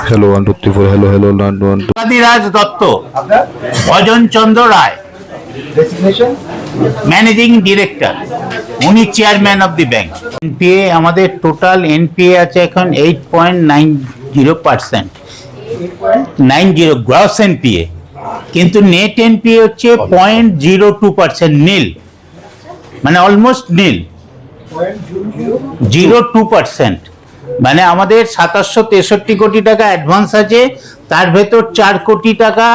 Hello, 124. Hello, 112. রাজ দত্ত, অজন চন্দ্র রায়, managing director, উনি chairman of the bank. NPA আমাদের টোটাল এনপিএ আছে এখন 8.90%, 90 গ্রস এনপিএ, কিন্তু নেট এনপিএ হচ্ছে 0.02%, নীল, মানে অলমোস্ট নীল, 0.02%। মানে আমাদের 763 কোটি টাকা অ্যাডভান্স আছে, তার ভেতর 4 কোটি টাকা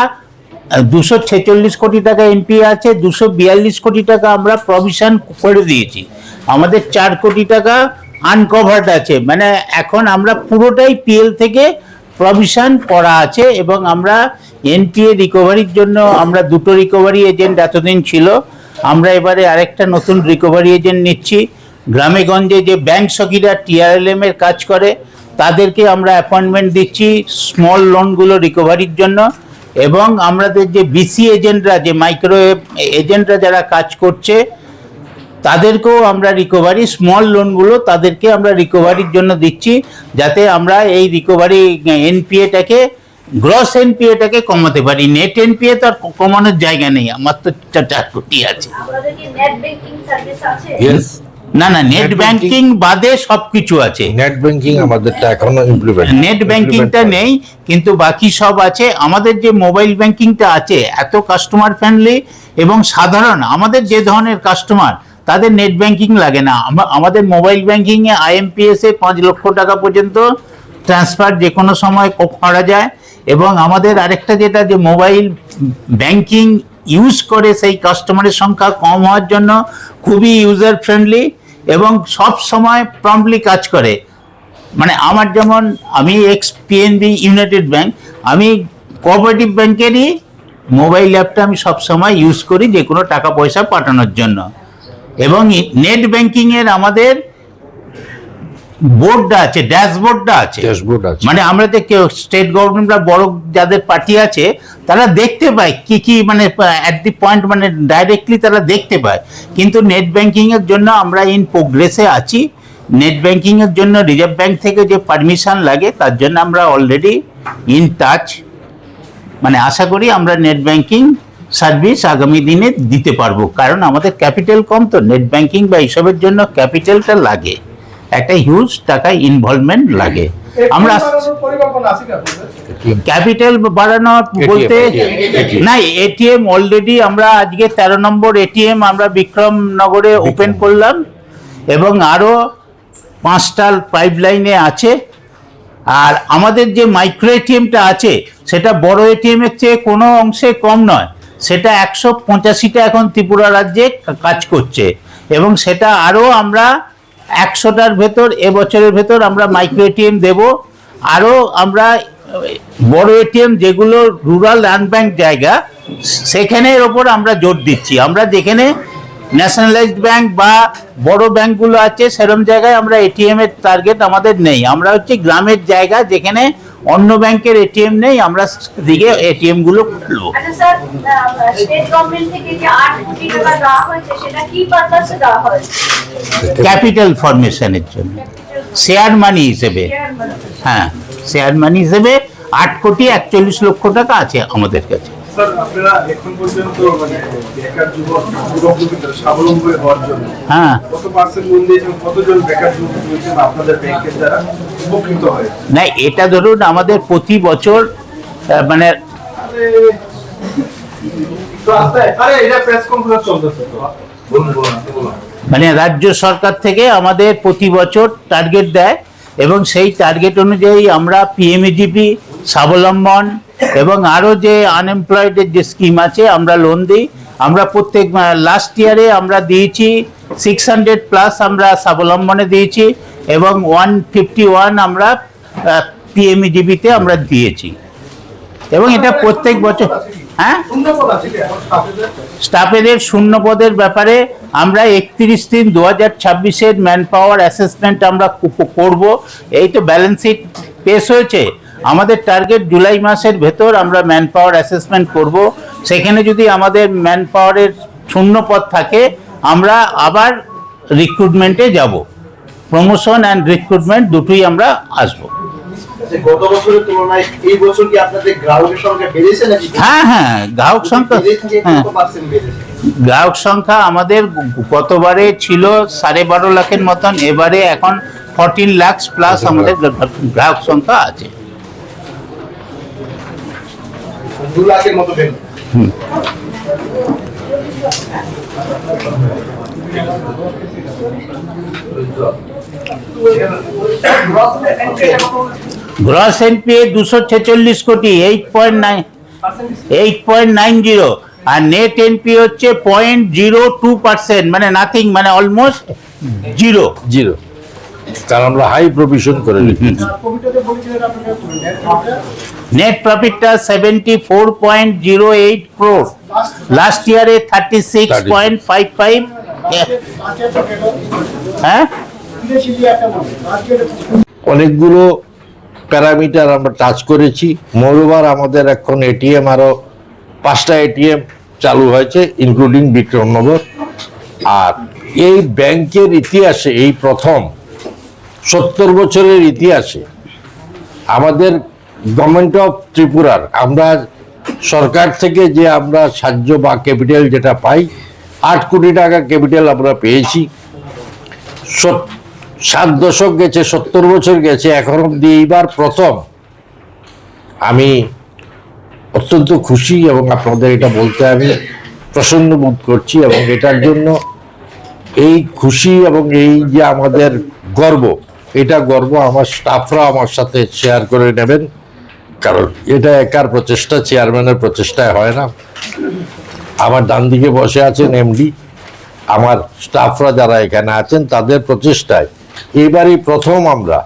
246 কোটি টাকা এনপিএ আছে, 242 কোটি টাকা আমরা প্রভিশন করে দিয়েছি, আমাদের 4 কোটি টাকা আনকভার্ড আছে। মানে এখন আমরা পুরোটাই পিএল থেকে প্রভিশন করা আছে, এবং আমরা এনপিএ রিকভারির জন্য আমরা দুটো রিকভারি এজেন্ট এতদিন ছিল, আমরা এবারে আরেকটা নতুন রিকভারি এজেন্ট নিচ্ছি। গ্রামে গঞ্জে যে ব্যাংক সখীরা টিআরএলএম এর কাজ করে তাদেরকে আমরা অ্যাপয়েন্টমেন্ট দিচ্ছি স্মল লোনগুলো রিকভারির জন্য, এবং আমাদের যে বিসি এজেন্টরা, যে মাইক্রো এজেন্টরা যারা কাজ করছে তাদেরকেও আমরা রিকভারি স্মল লোনগুলো তাদেরকে আমরা রিকভারির জন্য দিচ্ছি, যাতে আমরা এই রিকভারি এনপিএটাকে, গ্রস এনপিএটাকে কমাতে পারি। নেট এনপিএ তো আর কমানোর জায়গা নেই, আমার তো 4 কোটি আছে। না, নেট ব্যাংকিং বাদে সবকিছু আছে। নেট ব্যাংকিং আমাদেরটা এখনো ইমপ্লিমেন্ট, নেট ব্যাংকিংটা নেই, কিন্তু বাকি সব আছে। আমাদের যে মোবাইল ব্যাংকিংটা আছে এত কাস্টমার ফ্রেন্ডলি, এবং সাধারণ আমাদের যে ধরনের কাস্টমার তাদের নেট ব্যাংকিং লাগে না। আমাদের মোবাইল ব্যাংকিং এ আইএমপিএস এ 5 লক্ষ টাকা পর্যন্ত ট্রান্সফার যে কোনো সময় করা যায়, এবং আমাদের আরেকটা যেটা, যে মোবাইল ব্যাংকিং ইউজ করে সেই কাস্টমারের সংখ্যা কম হওয়ার জন্য খুবই ইউজার ফ্রেন্ডলি এবং সব সময় প্রম্পটলি কাজ করে। মানে আমার যেমন, আমি এক্স পিএনবি ইউনাইটেড ব্যাংক, আমি কোঅপারেটিভ ব্যাংকেরই মোবাইল অ্যাপটা আমি সব সময় ইউজ করি যে কোনো টাকা পয়সা পাঠানোর জন্য। এবং নেট ব্যাংকিং এর আমাদের বোর্ডটা আছে, ড্যাশবোর্ডটা আছে। মানে আমরা যে স্টেট গভর্নমেন্টরা বড় যাদের পার্টি আছে তারা দেখতে পায় কি কি, মানে অ্যাট দি পয়েন্ট, মানে ডাইরেক্টলি তারা দেখতে পায়। কিন্তু নেট ব্যাংকিং এর জন্য আমরা ইন প্রোগ্রেসে আছি। নেট ব্যাংকিং এর জন্য রিজার্ভ ব্যাংক থেকে যে পারমিশন লাগে তার জন্য আমরা অলরেডি ইন টাচ। মানে আশা করি আমরা নেট ব্যাংকিং সার্ভিস আগামী দিনে দিতে পারবো, কারণ আমাদের ক্যাপিটাল কম, তো নেট ব্যাংকিং বা এইসবের জন্য ক্যাপিটালটা লাগে, একটা হিউজ টাকা ইনভলভমেন্ট লাগে। আমরা ক্যাপিটাল বাড়ানো বলতে না, এটিএম অলরেডি আমরা আজকে 13 নম্বর এটিএম আমরা বিক্রমনগরে ওপেন করলাম, এবং আরো 5টা পাইপলাইনে আছে। আর আমাদের যে মাইক্রো এটিএমটা আছে সেটা বড় এটিএম এর চেয়ে কোনো অংশে কম নয়, সেটা 185টা এখন ত্রিপুরা রাজ্যে কাজ করছে, এবং সেটা আরো আমরা 100টার ভেতর এবছরের ভেতর আমরা মাইক্রো এটিএম দেব। আরো আমরা বড় এটিএম যেগুলো রুরাল আনব্যাংক জায়গা, সেখানের ওপর আমরা জোর দিচ্ছি। আমরা যেখানে ন্যাশনালাইজড ব্যাংক বা বড় ব্যাংকগুলো আছে সেরকম জায়গায় আমরা এটিএম এর টার্গেট আমাদের নেই। আমরা হচ্ছে গ্রামের জায়গা যেখানে অন্য ব্যাংকের এটিএম নেই, আমরা দিকে এটিএম গুলো খুলবো। আচ্ছা স্যার, স্টেট গভর্নমেন্ট থেকে যে 8 কোটি টাকা দেওয়া হয়েছে সেটা কি পারপাসে দেওয়া হয়েছে? ক্যাপিটাল ফরমেশনের জন্য, শেয়ার মানি হিসেবে। হ্যাঁ, শেয়ার মানি হিসেবে 8 কোটি 41 লক্ষ টাকা আছে আমাদের কাছে। স্যার, আপনারা এখন পর্যন্ত মানে বেকার যুবকদের স্বাবলম্বী হওয়ার জন্য কত পার্সেন্ট লোন দিয়েছেন, কতজন বেকার যুবক হয়েছেন আপনাদের ব্যাংকের দ্বারা উপকৃত হয়ে? না, এটা ধরুন আমাদের প্রতি বছর মানে মানে রাজ্য সরকার থেকে আমাদের প্রতি বছর টার্গেট দেয়, এবং সেই টার্গেট অনুযায়ী আমরা পিএমএজিপি, স্বাবলম্বন এবং আরো যে আনএমপ্লয়েডের যে স্কিম আছে আমরা লোন দিই। আমরা প্রত্যেক লাস্ট ইয়ারে আমরা দিয়েছি 600+ আমরা স্বাবলম্বনে দিয়েছি, এবং 151 আমরা পিএমইজিবিতে আমরা দিয়েছি, এবং এটা প্রত্যেক বছর। হ্যাঁ, স্টাফেদের শূন্য পদের ব্যাপারে আমরা 31/3/2026 ম্যান পাওয়ার অ্যাসেসমেন্ট আমরা করব। এই তো ব্যালেন্স শিট পেশ হয়েছে, আমাদের টার্গেট জুলাই মাসের ভেতর আমরা ম্যান পাওয়ার অ্যাসেসমেন্ট করব। সেখানে যদি আমাদের ম্যান পাওয়ারের শূন্য পদ থাকে আমরা আবার রিক্রুটমেন্টে যাব। প্রমোশন অ্যান্ড রিক্রুটমেন্ট দুটোই আমরা আসবো। গত বছরের তুলনায় এই বছর কি আপনাদের গ্রাহকের সংখ্যা বেড়েছে নাকি? হ্যাঁ, গ্রাহক সংখ্যা, হ্যাঁ, কত পার্সেন্ট বেড়েছে? গ্রাহক সংখ্যা আমাদের গতবারে ছিল 12.5 লাখের মতন, এবারে এখন 14 লাখ প্লাস আমাদের গ্রাহক সংখ্যা আছে। 2 লাখের মতো বেড়েছে। গ্রস এনপিএ 246 কোটি, 8.90, আর নেট এনপিএ হচ্ছে 0.02%, মানে নাথিং, মানে অলমোস্ট জিরো। কারণ আমরা হাই প্রভিশন করে রেখেছি। নেট প্রফিটটা 74.08 crore, লাস্ট ইয়ারে 36.55। হ্যাঁ, অনেকগুলো প্যারামিটার আমরা টাচ করেছি। মোরওভার আমাদের এখন এটিএম আরো 5টা এটিএম চালু হয়েছে, ইনক্লুডিং বিক্রমনগর। আর এই ব্যাংকের ইতিহাসে এই প্রথম 70 বছরের ইতিহাসে আমাদের গভর্নমেন্ট অফ ত্রিপুরার, আমরা সরকার থেকে যে আমরা সাহায্য বা ক্যাপিটাল যেটা পাই, 8 কোটি টাকা ক্যাপিটাল আমরা পেয়েছি। 7 দশক গেছে, 70 বছর গেছে, এখন অব্দি এইবার প্রথম। আমি অত্যন্ত খুশি এবং আপনাদের এটা বলতে আমি প্রসন্ন বোধ করছি, এবং এটার জন্য এই খুশি এবং এই যে আমাদের গর্ব, এটা গর্ব আমার স্টাফরা আমার সাথে শেয়ার করে নেবেন। কারণ এটা একার প্রচেষ্টা, চেয়ারম্যানের প্রচেষ্টায় হয় না। আমার ডান দিকে বসে আছেন এমডি, আমার স্টাফরা যারা এখানে আছেন তাদের প্রচেষ্টায় এবারই প্রথম আমরা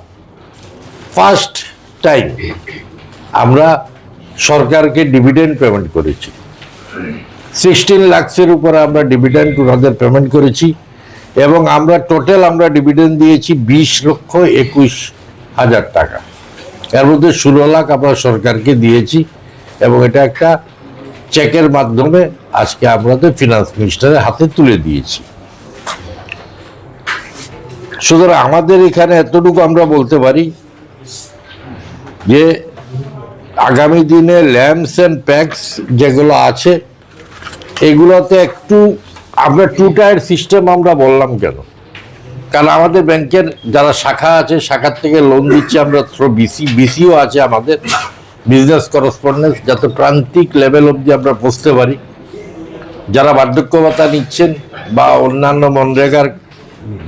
ফার্স্ট টাইম আমরা সরকারকে ডিভিডেন্ড পেমেন্ট করেছি। 16 লাখের উপরে আমরা ডিভিডেন্ড ওনাদের পেমেন্ট করেছি, এবং আমরা টোটাল আমরা ডিভিডেন্ড দিয়েছি 20,21,000 টাকা। এর মধ্যে 16 লাখ আমরা সরকারকে দিয়েছি, এবং এটা একটা চেকের মাধ্যমে আজকে আমাদের ফিনান্স মিনিস্টারের হাতে তুলে দিয়েছি। সুতরাং আমাদের এখানে এতটুকু আমরা বলতে পারি যে আগামী দিনে ল্যাম্পস অ্যান্ড প্যাক্স যেগুলো আছে এগুলোতে একটু আমরা 2 টায়ার সিস্টেম আমরা বললাম কেন, কারণ আমাদের ব্যাংকের যারা শাখা আছে শাখার থেকে লোন দিচ্ছে আমরা থ্রু বিসিও আছে আমাদের, বিজনেস করেসপন্ডেন্স, যাতে প্রান্তিক লেভেল অবধি আমরা পৌঁছতে পারি। যারা বার্ধক্য ভাতা নিচ্ছেন বা অন্যান্য মনরেগার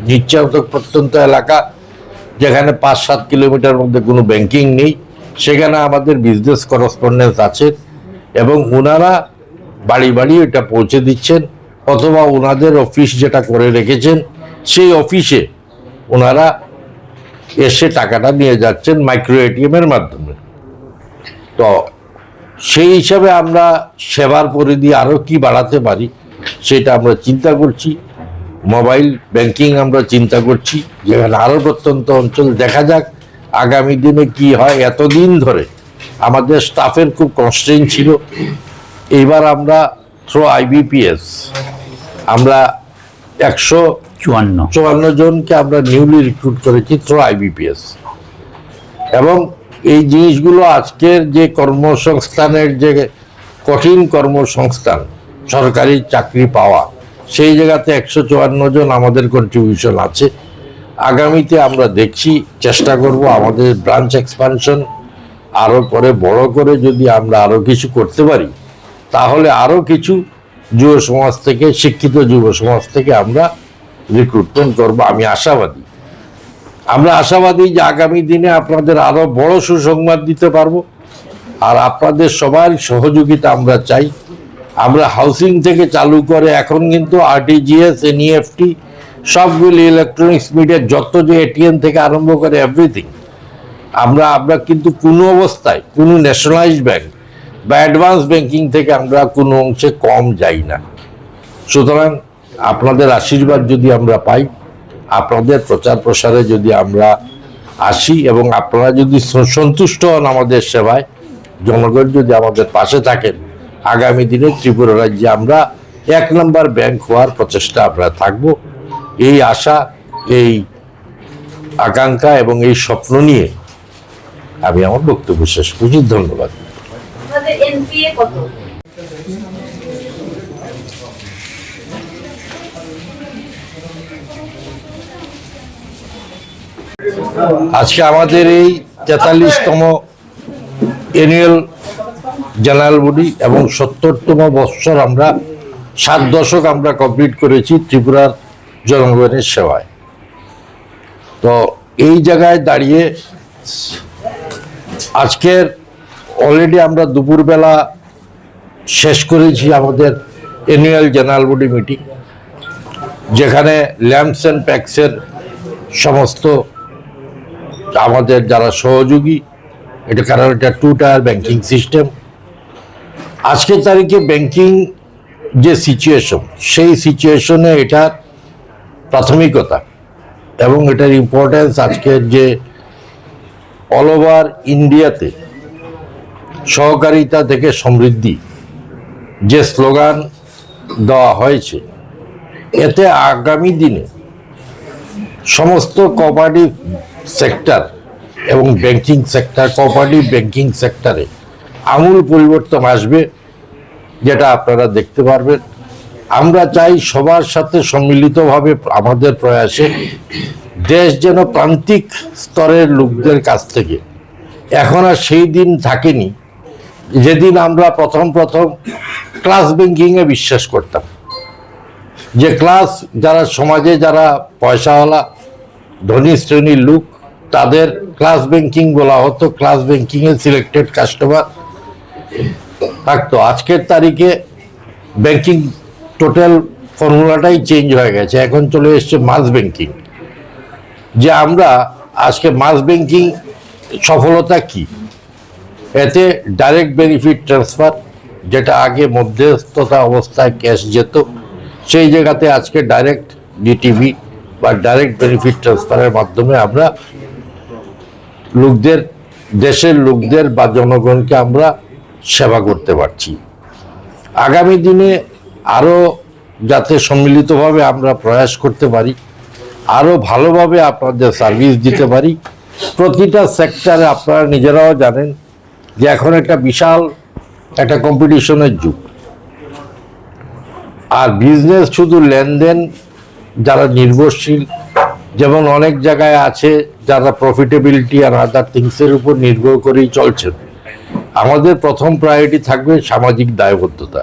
নিচ্ছেন প্রত্যন্ত এলাকা যেখানে 5-7 কিলোমিটার মধ্যে কোনো ব্যাংকিং নেই, সেখানে আমাদের বিজনেস করেসপন্ডেন্স আছে, এবং ওনারা বাড়ি বাড়ি এটা পৌঁছে দিচ্ছেন, অথবা ওনাদের অফিস যেটা করে রেখেছেন সেই অফিসে ওনারা এসে টাকাটা নিয়ে যাচ্ছেন মাইক্রো এটিএমের মাধ্যমে। তো সেই হিসাবে আমরা সেবার পরিধি আরও কি বাড়াতে পারি সেটা আমরা চিন্তা করছি। মোবাইল ব্যাংকিং আমরা চিন্তা করছি, যেখানে আরও প্রত্যন্ত অঞ্চল, দেখা যাক আগামী দিনে কি হয়। এতদিন ধরে আমাদের স্টাফের খুব কনস্ট্রেইন ছিল, এইবার আমরা থ্রু আইবিপিএস আমরা 154 জনকে আমরা নিউলি রিক্রুট করেছি থ্রু আইবিপিএস। এবং এই জিনিসগুলো আজকের যে কর্মসংস্থানের যে কঠিন কর্মসংস্থান, সরকারি চাকরি পাওয়া, সেই জায়গাতে 154 জন আমাদের কন্ট্রিবিউশন আছে। আগামীতে আমরা দেখছি, চেষ্টা করব আমাদের ব্রাঞ্চ এক্সপানশন আরও করে বড় করে যদি আমরা আরও কিছু করতে পারি, তাহলে আরও কিছু যুব সমাজ থেকে, শিক্ষিত যুব সমাজ থেকে আমরা রিক্রুটমেন্ট করব। আমি আশাবাদী, আমরা আশাবাদী যে আগামী দিনে আপনাদের আরো বড় সুসংবাদ দিতে পারবো। আর আপনাদের সবার সহযোগিতা আমরা চাই। আমরা হাউসিং থেকে চালু করে এখন কিন্তু আরটিজিএস, এনইএফটি সবগুলি ইলেকট্রনিক্স মিডিয়া, যত যে এটিএম থেকে আরম্ভ করে এভরিথিং, আমরা কিন্তু কোনো অবস্থায় কোনো ন্যাশনালাইজড ব্যাংক বা অ্যাডভান্স ব্যাংকিং থেকে আমরা কোনো অংশে কম যাই না। সুতরাং আপনাদের আশীর্বাদ যদি আমরা পাই, আপনাদের প্রচার প্রসারে যদি আমরা আসি, এবং আপনারা যদি সন্তুষ্ট হন আমাদের সেবায়, জনগণ যদি আমাদের পাশে থাকেন, আগামী দিনে ত্রিপুরা রাজ্যে আমরা 1 নম্বর ব্যাংক হওয়ার প্রচেষ্টা আমরা থাকব। এই আশা, এই আকাঙ্ক্ষা এবং এই স্বপ্ন নিয়ে আমি আমার বক্তব্য শেষ করছি। ধন্যবাদ। আমাদের এনপিএ কত? আজকে আমাদের এই 43তম অ্যানুয়াল জেনারেল বডি এবং 70তম বৎসর আমরা 7 দশক আমরা কমপ্লিট করেছি ত্রিপুরার জনগণের সেবায়। তো এই জায়গায় দাঁড়িয়ে আজকের অলরেডি আমরা দুপুরবেলা শেষ করেছি আমাদের অ্যানুয়াল জেনারেল বডি মিটিং, যেখানে ল্যাম্পস অ্যান্ড প্যাক্সের সমস্ত আমাদের যারা সহযোগী, এটা কারণ এটা 2 টায়ার ব্যাংকিং সিস্টেম। আজকের তারিখে ব্যাংকিং যে সিচুয়েশন, সেই সিচুয়েশনে এটার প্রাথমিকতা এবং এটার ইম্পর্টেন্স আজকের যে অল ওভার ইন্ডিয়াতে সহকারিতা থেকে সমৃদ্ধি যে স্লোগান দেওয়া হয়েছে, এতে আগামী দিনে সমস্ত কোঅপারেটিভ সেক্টর এবং ব্যাংকিং সেক্টর, কোঅপারেটিভ ব্যাংকিং সেক্টরে আমূল পরিবর্তন আসবে, যেটা আপনারা দেখতে পারবেন। আমরা চাই সবার সাথে সম্মিলিতভাবে আমাদের প্রয়াসে দেশ যেন প্রান্তিক স্তরের লোকদের কাছ থেকে, এখন আর সেই দিন থাকেনি যেদিন আমরা প্রথম ক্লাস ব্যাংকিংয়ে বিশ্বাস করতাম, যে ক্লাস যারা সমাজে যারা পয়সাওয়ালা ধনী শ্রেণীর লোক তাদের ক্লাস ব্যাংকিং বলা হতো, ক্লাস ব্যাংকিংয়ে সিলেক্টেড কাস্টমার থাকতো। আজকের তারিখে ব্যাংকিং টোটাল ফর্মুলাটাই চেঞ্জ হয়ে গেছে, এখন চলে এসছে মাস ব্যাংকিং। যে আমরা আজকে মাস ব্যাংকিং সফলতা কি, এতে ডাইরেক্ট বেনিফিট ট্রান্সফার, যেটা আগে মধ্যস্থতা অবস্থায় ক্যাশ যেত, সেই জায়গাতে আজকে ডাইরেক্ট ডিটিভি বা ডাইরেক্ট বেনিফিট ট্রান্সফারের মাধ্যমে আমরা লোকদের, দেশের লোকদের বা জনগণকে আমরা সেবা করতে পারছি। আগামী দিনে আরও যাতে সম্মিলিতভাবে আমরা প্রয়াস করতে পারি, আরও ভালোভাবে আপনাদের সার্ভিস দিতে পারি প্রতিটা সেক্টরে। আপনারা নিজেরাও জানেন যে এখন একটা বিশাল একটা কম্পিটিশনের যুগ, আর বিজনেস শুধু লেনদেন যারা নির্ভরশীল, যেমন অনেক জায়গায় আছে যারা প্রফিটেবিলিটি আর আদার থিংসের উপর নির্ভর করেই চলছেন। আমাদের প্রথম প্রায়োরিটি থাকবে সামাজিক দায়বদ্ধতা।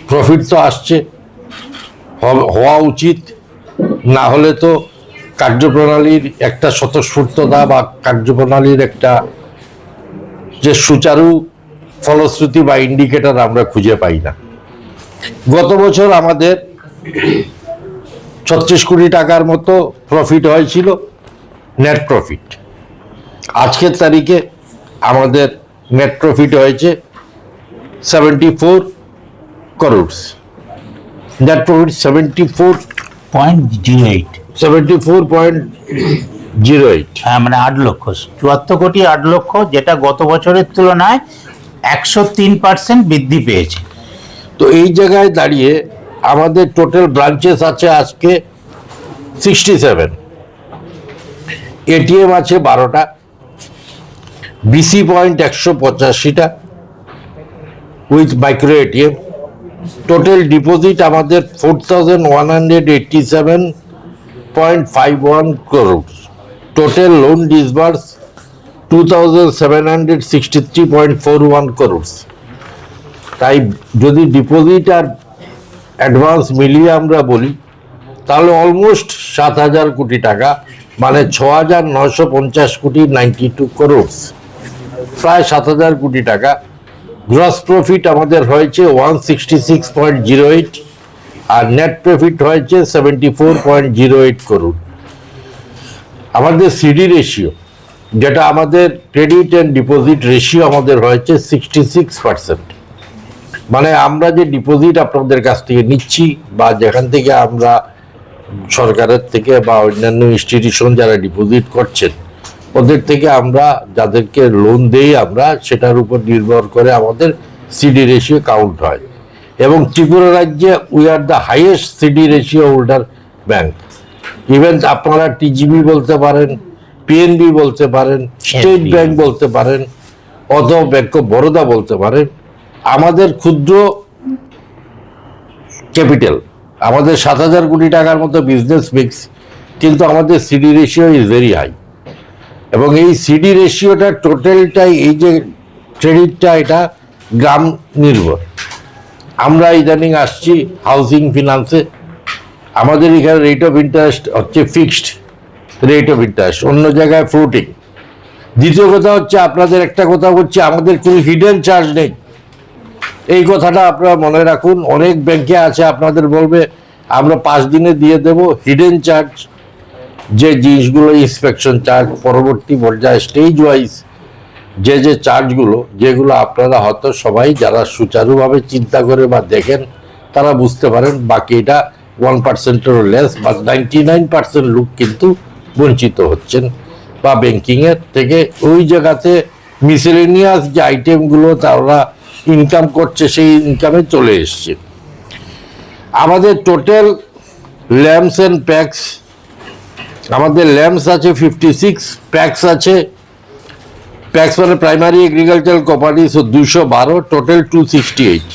প্রফিট তো আসছে, হওয়া উচিত, না হলে তো কার্যপ্রণালীর একটা স্বতঃস্ফূর্ততা বা কার্যপ্রণালীর একটা যে সুচারু ফলশ্রুতি বা ইন্ডিকেটর আমরা খুঁজে পাই না। গত বছর আমাদের 36 কোটি টাকার মতো প্রফিট হয়েছিল, নেট প্রফিট। আজকের তারিখে আমাদের নেট প্রফিট হয়েছে 74 crores। Net profit 74.08। হ্যাঁ, মানে 8 লক্ষ, 74 কোটি 8 লক্ষ, যেটা গত বছরের তুলনায় 103% বৃদ্ধি পেয়েছে। তো এই জায়গায় দাঁড়িয়ে আমাদের টোটাল ব্রাঞ্চেস আছে আজকে 67, এটিএম আছে 12টা, বিসি পয়েন্ট 185টা with micro ATM. Total deposit আমাদের 4187.51 crores। Total loan disburse 2763.41 crores। তাই যদি ডিপোজিট আর অ্যাডভান্স মিলিয়ে আমরা বলি তাহলে অলমোস্ট 7000 কোটি টাকা, মানে 6950 কোটি 92 crores, প্রায় 7000 কোটি টাকা। গ্রস প্রফিট আমাদের হয়েছে 166.08 আর নেট প্রফিট হয়েছে 74.08 crore। আমাদের সিডি রেশিও, যেটা আমাদের ক্রেডিট অ্যান্ড ডিপোজিট রেশিও, আমাদের হয়েছে 66%। মানে আমরা যে ডিপোজিট আপনাদের কাছ থেকে নিচ্ছি বা যেখান থেকে আমরা সরকারের থেকে বা অন্যান্য ইনস্টিটিউশন যারা ডিপোজিট করছেন ওদের থেকে আমরা যাদেরকে লোন দেই, আমরা সেটার উপর নির্ভর করে আমাদের সিডি রেশিও কাউন্ট হয়। এবং ত্রিপুরা রাজ্যে we are the highest CD ratio holder bank. Even আপনারা টিজিবি বলতে পারেন, পিএনবি বলতে পারেন, স্টেট SBI ব্যাংক বলতে পারেন, অথবা ব্যাংক অফ বরোদা বলতে পারেন। আমাদের ক্ষুদ্র ক্যাপিটাল, আমাদের 7,000 কোটি টাকার মতো বিজনেস মিক্স, কিন্তু আমাদের CD ratio is very high. এবং এই সিডি রেশিওটা টোটালটাই, এই যে ক্রেডিটটা, এটা গ্রাম নির্ভর। আমরা ইদানিং আসছি হাউজিং ফিনান্সে, আমাদের এখানে রেট অফ ইন্টারেস্ট হচ্ছে ফিক্সড রেট অফ ইন্টারেস্ট, অন্য জায়গায় ফ্লোটিং। দ্বিতীয় কথা হচ্ছে, আপনাদের একটা কথা বলছি, আমাদের কোনো হিডেন চার্জ নেই। এই কথাটা আপনারা মনে রাখুন। অনেক ব্যাংকে আছে আপনাদের বলবে আমরা 5 দিনে দিয়ে দেব। হিডেন চার্জ, যে জিনিসগুলো ইন্সপেকশন চার্জ, পরবর্তী পর্যায়ে স্টেজ ওয়াইজ যে চার্জগুলো, যেগুলো আপনারা হয়তো সবাই যারা সুচারুভাবে চিন্তা করে বা দেখেন তারা বুঝতে পারেন, বাকি এটা 1%-এরও লেস বা 99% লোক কিন্তু বঞ্চিত হচ্ছেন বা ব্যাংকিংয়ের থেকে ওই জায়গাতে মিসেলেনিয়াস যে আইটেমগুলো তারা ইনকাম করছে সেই ইনকামে চলে এসছে। আমাদের টোটাল ল্যাম্পস অ্যান্ড প্যাক্স, আমাদের ল্যাম্পস আছে 56, প্যাক্স আছে, প্যাক্স মানে primary agricultural cooperative 212, total 268।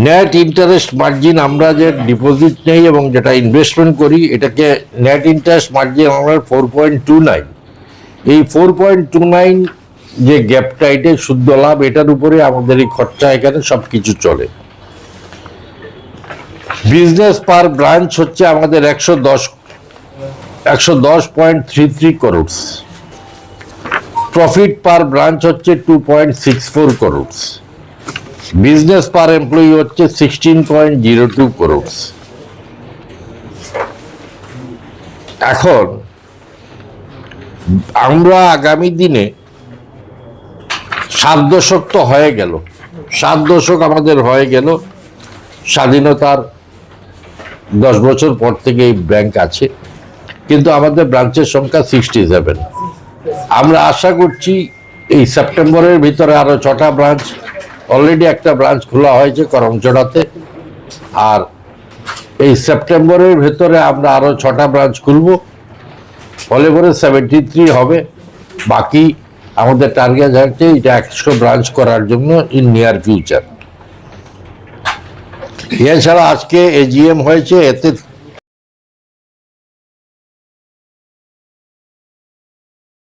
Net interest margin, আমরা যে ডিপোজিট নেই এবং যেটা ইনভেস্টমেন্ট করি, এটাকে নেট ইন্টারেস্ট মার্জিন আমরা 4.29। এই 4.29 যে গ্যাপটা, এটা শুদ্ধ লাভ, এটার উপরে আমাদের এই খরচা, এখানে সব কিছু চলে। বিজনেস পার ব্রাঞ্চ হচ্ছে আমাদের 110.33 করোড়। প্রফিট পার ব্রাঞ্চ হচ্ছে 2.64 করোড়। বিজনেস পার এমপ্লয়ি হচ্ছে 16.02 করোড়। এখন আমরা আগামী দিনে 7 দশক তো হয়ে গেল, 7 দশক আমাদের হয়ে গেল, স্বাধীনতার 10 বছর পর থেকে এই ব্যাংক আছে, কিন্তু আমাদের ব্রাঞ্চের সংখ্যা 67। আমরা আশা করছি এই সেপ্টেম্বরের ভিতরে আরো 6টা ব্রাঞ্চ, অলরেডি একটা ব্রাঞ্চ খোলা হয়েছে করমচড়াতে, আর এই সেপ্টেম্বরের ভেতরে আমরা আরো 6টা ব্রাঞ্চ খুলব, ফলে করে 73 হবে। বাকি আমাদের টার্গেট হচ্ছে এটা 100 ব্রাঞ্চ করার জন্য ইন নিয়ার ফিউচার। এছাড়া আজকে এজিএম হয়েছে, এতে